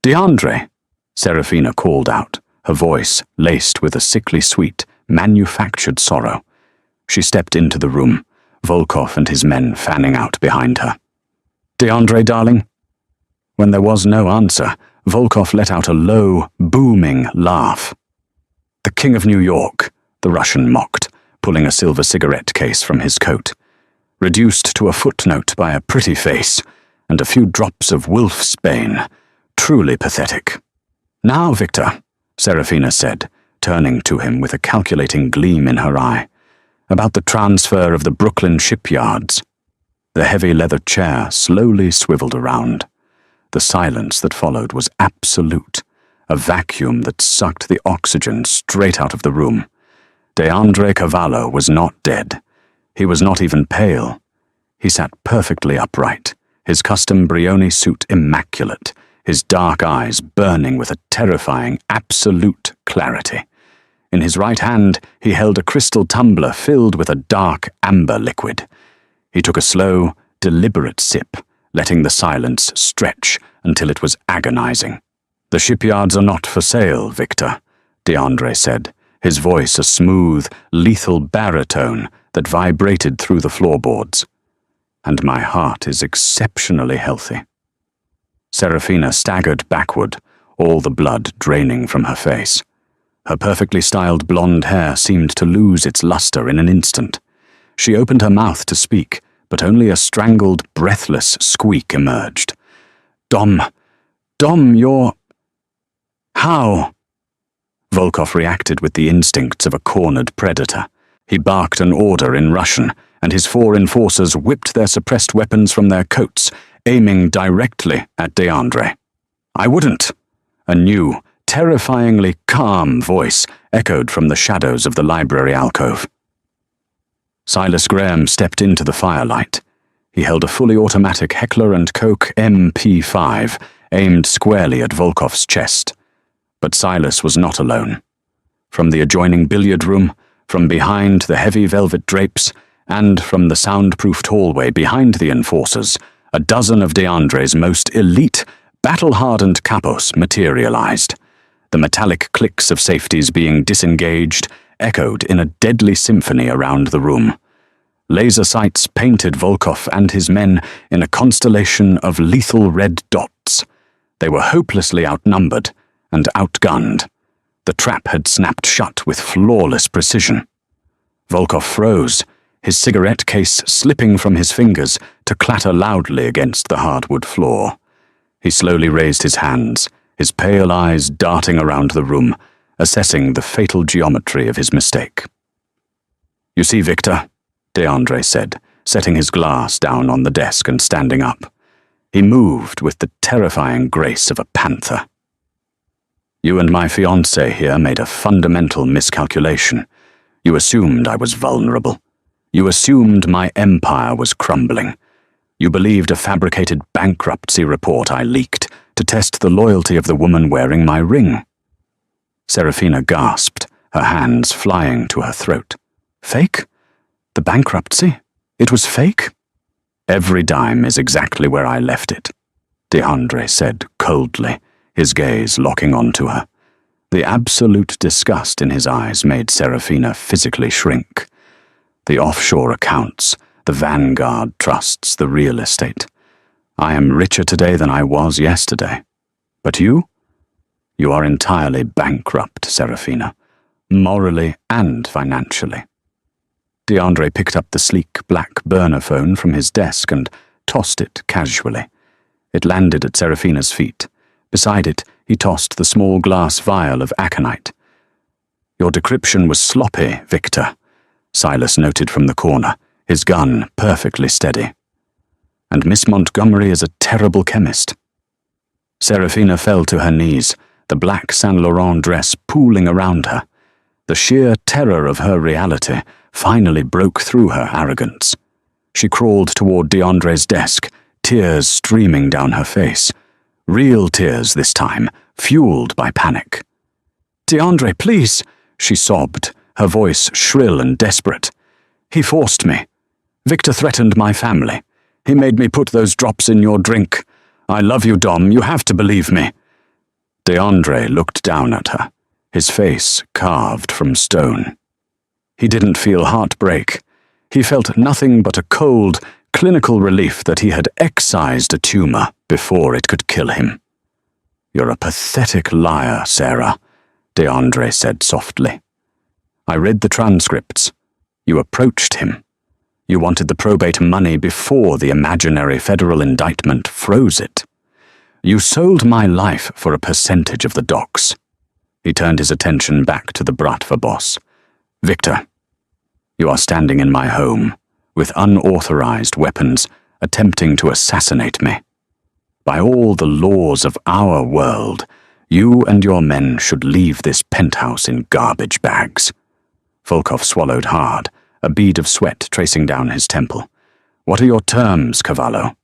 DeAndre, Serafina called out, her voice laced with a sickly sweet, manufactured sorrow. She stepped into the room, Volkov and his men fanning out behind her. DeAndre, darling? When there was no answer, Volkov let out a low, booming laugh. The King of New York, the Russian mocked, pulling a silver cigarette case from his coat. Reduced to a footnote by a pretty face and a few drops of wolfsbane. Truly pathetic. Now, Victor, Serafina said, turning to him with a calculating gleam in her eye, about the transfer of the Brooklyn shipyards. The heavy leather chair slowly swiveled around. The silence that followed was absolute, a vacuum that sucked the oxygen straight out of the room. DeAndre Cavallo was not dead. He was not even pale. He sat perfectly upright, his custom Brioni suit immaculate, his dark eyes burning with a terrifying, absolute clarity. In his right hand, he held a crystal tumbler filled with a dark amber liquid. He took a slow, deliberate sip, letting the silence stretch until it was agonizing. "The shipyards are not for sale, Victor," DeAndre said, his voice a smooth, lethal baritone that vibrated through the floorboards. "And my heart is exceptionally healthy." Serafina staggered backward, all the blood draining from her face. Her perfectly styled blonde hair seemed to lose its luster in an instant. She opened her mouth to speak, but only a strangled, breathless squeak emerged. Dom, you're... How?" Volkov reacted with the instincts of a cornered predator. He barked an order in Russian, and his 4 enforcers whipped their suppressed weapons from their coats, aiming directly at DeAndre. "I wouldn't." A new, terrifyingly calm voice echoed from the shadows of the library alcove. Silas Graham stepped into the firelight. He held a fully automatic Heckler & Koch MP5 aimed squarely at Volkov's chest. But Silas was not alone. From the adjoining billiard room, from behind the heavy velvet drapes, and from the soundproofed hallway behind the enforcers, a dozen of DeAndre's most elite, battle-hardened capos materialized. The metallic clicks of safeties being disengaged echoed in a deadly symphony around the room. Laser sights painted Volkov and his men in a constellation of lethal red dots. They were hopelessly outnumbered and outgunned. The trap had snapped shut with flawless precision. Volkov froze, his cigarette case slipping from his fingers to clatter loudly against the hardwood floor. He slowly raised his hands, his pale eyes darting around the room, assessing the fatal geometry of his mistake. "You see, Victor," DeAndre said, setting his glass down on the desk and standing up. He moved with the terrifying grace of a panther. "You and my fiancée here made a fundamental miscalculation. You assumed I was vulnerable. You assumed my empire was crumbling. You believed a fabricated bankruptcy report I leaked to test the loyalty of the woman wearing my ring." Serafina gasped, her hands flying to her throat. "Fake? The bankruptcy? It was fake?" "Every dime is exactly where I left it," DeAndre said coldly, his gaze locking onto her. The absolute disgust in his eyes made Serafina physically shrink. The offshore accounts, the Vanguard trusts, the real estate. I am richer today than I was yesterday. But you? You are entirely bankrupt, Serafina, morally and financially. DeAndre picked up the sleek black burner phone from his desk and tossed it casually. It landed at Serafina's feet. Beside it, he tossed the small glass vial of aconite. "Your decryption was sloppy, Victor," Silas noted from the corner, his gun perfectly steady. "And Miss Montgomery is a terrible chemist." Serafina fell to her knees, the black Saint Laurent dress pooling around her. The sheer terror of her reality finally broke through her arrogance. She crawled toward DeAndre's desk, tears streaming down her face. Real tears this time, fueled by panic. "DeAndre, please," she sobbed, her voice shrill and desperate. "He forced me. Victor threatened my family. He made me put those drops in your drink. I love you, Dom. You have to believe me." DeAndre looked down at her, his face carved from stone. He didn't feel heartbreak. He felt nothing but a cold, clinical relief that he had excised a tumor before it could kill him. "You're a pathetic liar, Sarah," DeAndre said softly. I read the transcripts. You approached him. You wanted the probate money before the imaginary federal indictment froze it. You sold my life for a percentage of the docks. He turned his attention back to the Mafia Boss. Victor, you are standing in my home, with unauthorized weapons, attempting to assassinate me. By all the laws of our world, you and your men should leave this penthouse in garbage bags. Volkov swallowed hard, a bead of sweat tracing down his temple. What are your terms, Cavallo?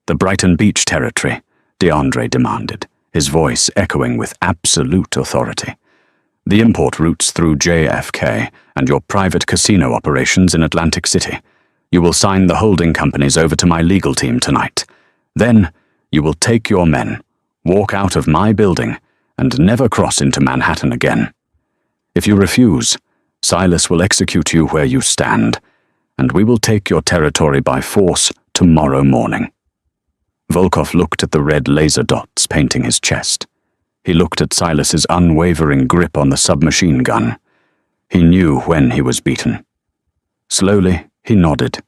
The Brighton Beach territory, DeAndre demanded, his voice echoing with absolute authority. The import routes through JFK and your private casino operations in Atlantic City. You will sign the holding companies over to my legal team tonight. Then, you will take your men, walk out of my building, and never cross into Manhattan again. If you refuse, Silas will execute you where you stand, and we will take your territory by force tomorrow morning. Volkov looked at the red laser dots painting his chest. He looked at Silas's unwavering grip on the submachine gun. He knew when he was beaten. Slowly, he nodded.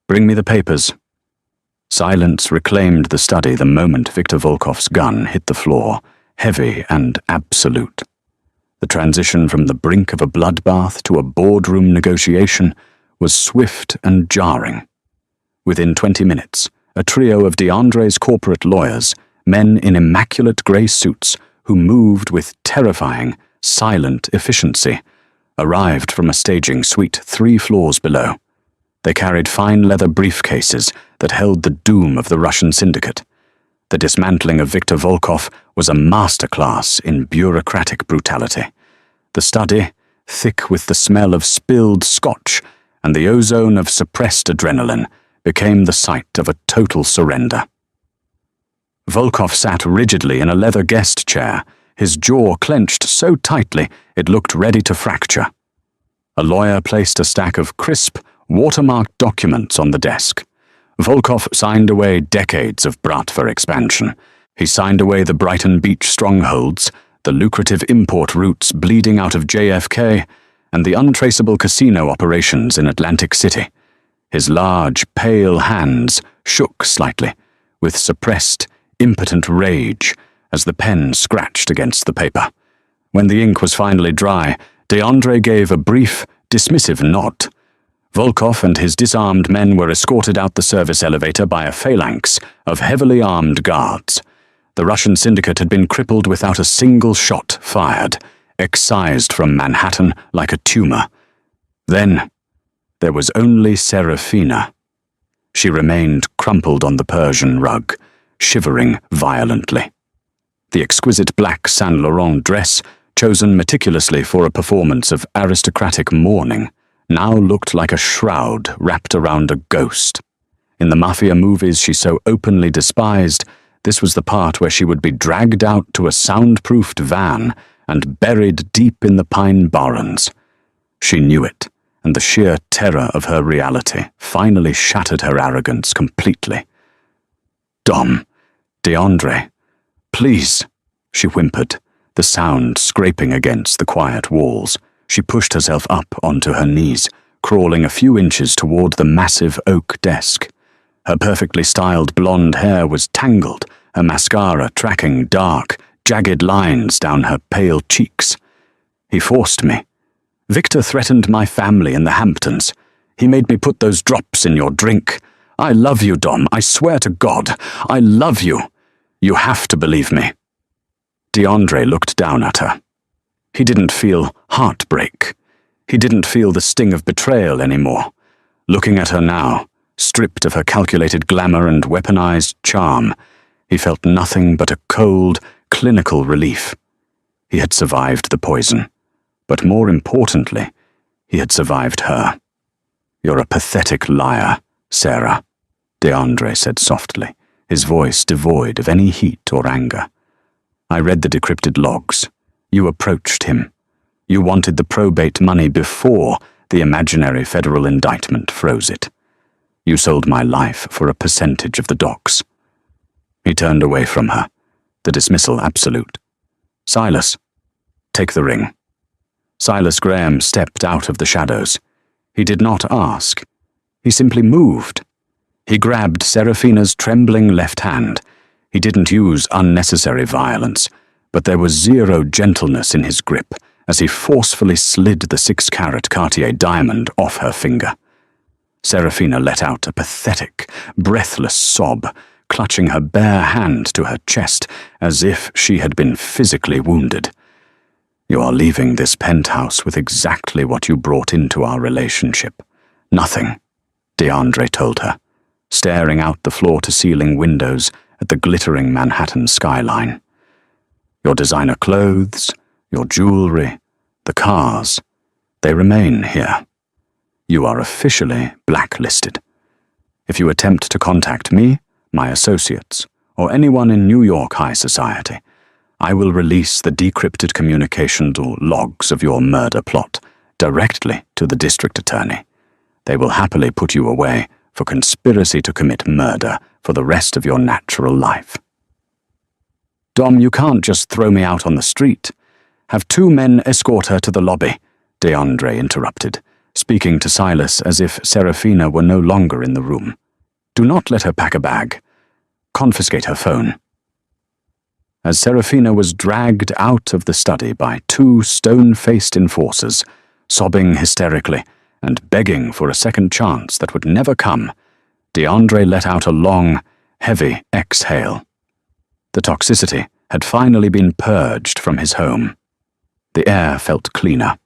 Bring me the papers. Silence reclaimed the study the moment Victor Volkov's gun hit the floor, heavy and absolute. The transition from the brink of a bloodbath to a boardroom negotiation was swift and jarring. Within 20 minutes, a trio of DeAndre's corporate lawyers, men in immaculate grey suits who moved with terrifying, silent efficiency, arrived from a staging suite 3 floors below. They carried fine leather briefcases that held the doom of the Russian syndicate. The dismantling of Viktor Volkov was a masterclass in bureaucratic brutality. The study, thick with the smell of spilled scotch and the ozone of suppressed adrenaline, became the site of a total surrender. Volkov sat rigidly in a leather guest chair, his jaw clenched so tightly it looked ready to fracture. A lawyer placed a stack of crisp, watermarked documents on the desk. Volkov signed away decades of Bratva expansion. He signed away the Brighton Beach strongholds, the lucrative import routes bleeding out of JFK, and the untraceable casino operations in Atlantic City. His large, pale hands shook slightly, with suppressed, impotent rage as the pen scratched against the paper. When the ink was finally dry, DeAndre gave a brief, dismissive nod. Volkov and his disarmed men were escorted out the service elevator by a phalanx of heavily armed guards. The Russian syndicate had been crippled without a single shot fired, excised from Manhattan like a tumor. Then, there was only Serafina. She remained crumpled on the Persian rug, shivering violently. The exquisite black Saint Laurent dress, chosen meticulously for a performance of aristocratic mourning, now looked like a shroud wrapped around a ghost. In the mafia movies she so openly despised, this was the part where she would be dragged out to a soundproofed van and buried deep in the pine barrens. She knew it, and the sheer terror of her reality finally shattered her arrogance completely. Dom, DeAndre, please, she whimpered, the sound scraping against the quiet walls. She pushed herself up onto her knees, crawling a few inches toward the massive oak desk. Her perfectly styled blonde hair was tangled, her mascara tracking dark, jagged lines down her pale cheeks. He forced me. Victor threatened my family in the Hamptons. He made me put those drops in your drink. I love you, Dom. I swear to God. I love you. You have to believe me. DeAndre looked down at her. He didn't feel heartbreak. He didn't feel the sting of betrayal anymore. Looking at her now, stripped of her calculated glamour and weaponized charm, he felt nothing but a cold, clinical relief. He had survived the poison, but more importantly, he had survived her. You're a pathetic liar, Sarah, DeAndre said softly, his voice devoid of any heat or anger. I read the decrypted logs. You approached him. You wanted the probate money before the imaginary federal indictment froze it. You sold my life for a percentage of the docks. He turned away from her, the dismissal absolute. Silas, take the ring." Silas Graham stepped out of the shadows. He did not ask. He simply moved. He grabbed Seraphina's trembling left hand. He didn't use unnecessary violence, but there was zero gentleness in his grip as he forcefully slid the 6-carat Cartier diamond off her finger. Seraphina let out a pathetic, breathless sob, clutching her bare hand to her chest as if she had been physically wounded. "You are leaving this penthouse with exactly what you brought into our relationship. Nothing," DeAndre told her, staring out the floor-to-ceiling windows at the glittering Manhattan skyline. "Your designer clothes, your jewelry, the cars, they remain here. You are officially blacklisted. If you attempt to contact me, my associates, or anyone in New York high society, I will release the decrypted communications or logs of your murder plot directly to the district attorney. They will happily put you away for conspiracy to commit murder for the rest of your natural life." "Dom, you can't just throw me out on the street. Have 2 men escort her to the lobby," DeAndre interrupted, speaking to Silas as if Seraphina were no longer in the room. "Do not let her pack a bag. Confiscate her phone." As Seraphina was dragged out of the study by 2 stone-faced enforcers, sobbing hysterically and begging for a second chance that would never come, DeAndre let out a long, heavy exhale. The toxicity had finally been purged from his home. The air felt cleaner.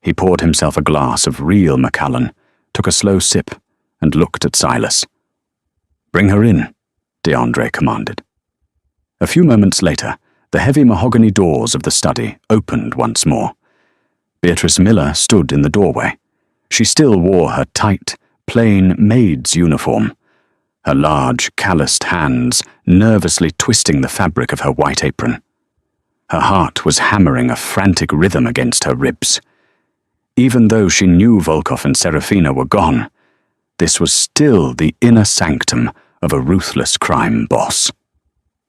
He poured himself a glass of real Macallan, took a slow sip, and looked at Silas. "Bring her in," DeAndre commanded. A few moments later, the heavy mahogany doors of the study opened once more. Beatrice Miller stood in the doorway. She still wore her tight, plain maid's uniform, her large, calloused hands nervously twisting the fabric of her white apron. Her heart was hammering a frantic rhythm against her ribs. Even though she knew Volkov and Seraphina were gone, this was still the inner sanctum of a ruthless crime boss.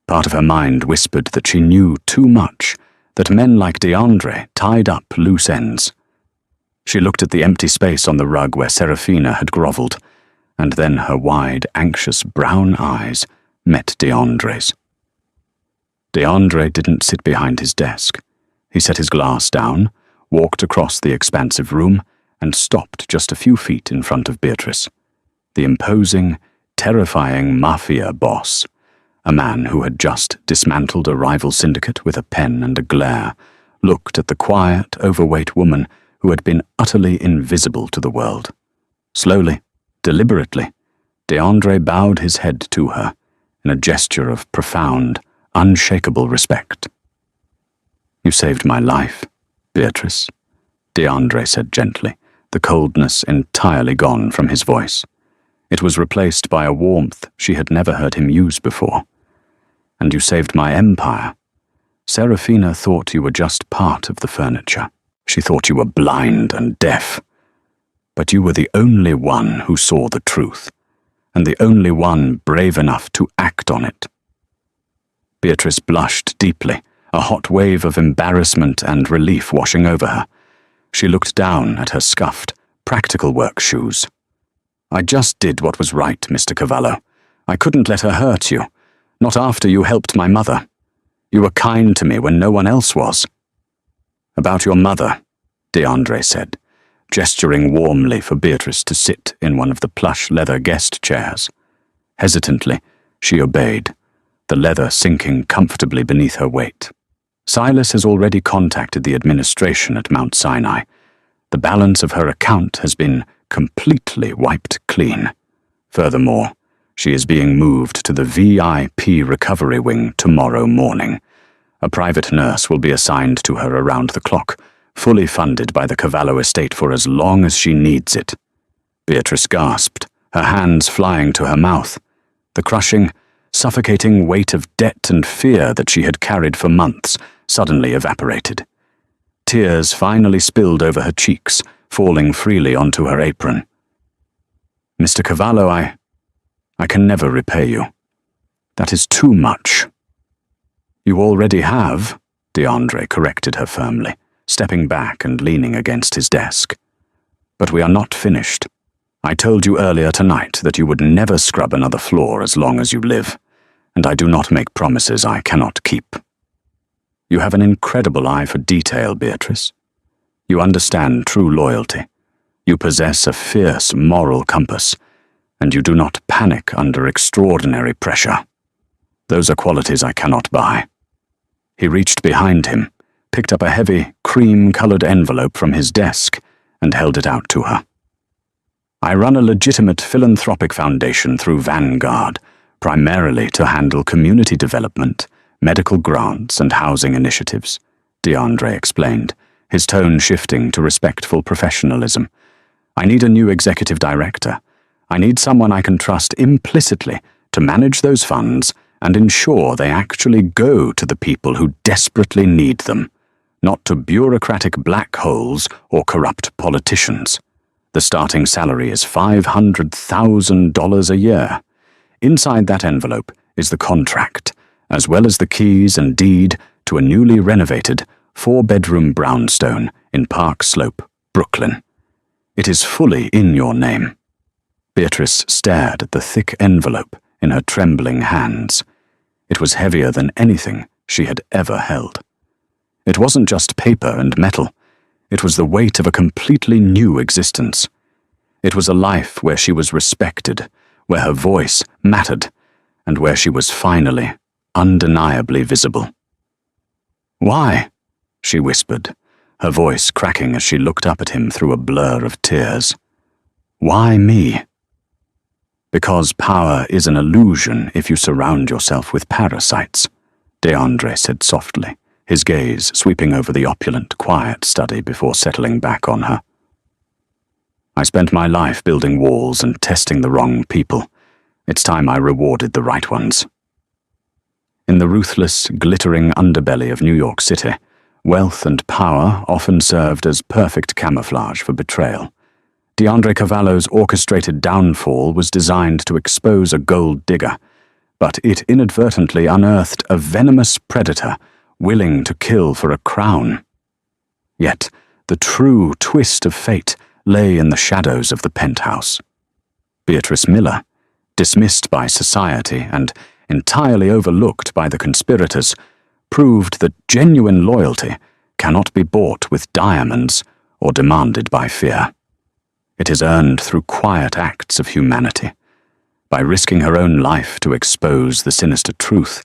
Part of her mind whispered that she knew too much, that men like DeAndre tied up loose ends. She looked at the empty space on the rug where Seraphina had groveled, and then her wide, anxious brown eyes met DeAndre's. DeAndre didn't sit behind his desk. He set his glass down, walked across the expansive room, and stopped just a few feet in front of Beatrice. The imposing, terrifying Mafia Boss, a man who had just dismantled a rival syndicate with a pen and a glare, looked at the quiet, overweight woman who had been utterly invisible to the world. Slowly, deliberately, DeAndre bowed his head to her in a gesture of profound, unshakable respect. "You saved my life, Beatrice," DeAndre said gently, the coldness entirely gone from his voice. It was replaced by a warmth she had never heard him use before. "And you saved my empire. Seraphina thought you were just part of the furniture. She thought you were blind and deaf. But you were the only one who saw the truth, and the only one brave enough to act on it." Beatrice blushed deeply, a hot wave of embarrassment and relief washing over her. She looked down at her scuffed, practical work shoes. "I just did what was right, Mr. Cavallo. I couldn't let her hurt you. Not after you helped my mother. You were kind to me when no one else was." "About your mother," DeAndre said, gesturing warmly for Beatrice to sit in one of the plush leather guest chairs. Hesitantly, she obeyed, the leather sinking comfortably beneath her weight. "Silas has already contacted the administration at Mount Sinai. The balance of her account has been completely wiped clean. Furthermore, she is being moved to the VIP recovery wing tomorrow morning. A private nurse will be assigned to her around the clock, fully funded by the Cavallo estate for as long as she needs it." Beatrice gasped, her hands flying to her mouth. The crushing, suffocating weight of debt and fear that she had carried for months suddenly evaporated. Tears finally spilled over her cheeks, falling freely onto her apron. "Mr. Cavallo, I can never repay you. That is too much." "You already have," DeAndre corrected her firmly, stepping back and leaning against his desk. But we are not finished. I told you earlier tonight that you would never scrub another floor as long as you live, and I do not make promises I cannot keep. You have an incredible eye for detail, Beatrice. You understand true loyalty. You possess a fierce moral compass, and you do not panic under extraordinary pressure. Those are qualities I cannot buy. He reached behind him, picked up a heavy, cream-colored envelope from his desk, and held it out to her. I run a legitimate philanthropic foundation through Vanguard, primarily to handle community development, medical grants, and housing initiatives, DeAndre explained, his tone shifting to respectful professionalism. I need a new executive director. I need someone I can trust implicitly to manage those funds and ensure they actually go to the people who desperately need them, not to bureaucratic black holes or corrupt politicians. The starting salary is $500,000 a year. Inside that envelope is the contract, as well as the keys and deed to a newly renovated 4-bedroom brownstone in Park Slope, Brooklyn. It is fully in your name. Beatrice stared at the thick envelope in her trembling hands. It was heavier than anything she had ever held. It wasn't just paper and metal. It was the weight of a completely new existence. It was a life where she was respected, where her voice mattered, and where she was finally, undeniably visible. "Why?" she whispered, her voice cracking as she looked up at him through a blur of tears. "Why me?" "Because power is an illusion if you surround yourself with parasites," DeAndre said softly, his gaze sweeping over the opulent, quiet study before settling back on her. "I spent my life building walls and testing the wrong people. It's time I rewarded the right ones." In the ruthless, glittering underbelly of New York City, wealth and power often served as perfect camouflage for betrayal. DeAndre Cavallo's orchestrated downfall was designed to expose a gold digger, but it inadvertently unearthed a venomous predator willing to kill for a crown. Yet, the true twist of fate lay in the shadows of the penthouse. Beatrice Miller, dismissed by society and entirely overlooked by the conspirators, proved that genuine loyalty cannot be bought with diamonds or demanded by fear. It is earned through quiet acts of humanity. By risking her own life to expose the sinister truth,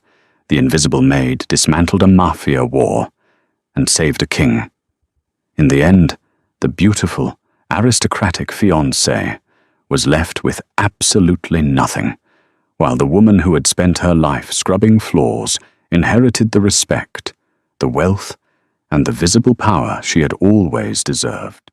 the invisible Maid dismantled a mafia war and saved a king. In the end, the beautiful, aristocratic fiancée was left with absolutely nothing, while the woman who had spent her life scrubbing floors inherited the respect, the wealth, and the visible power she had always deserved.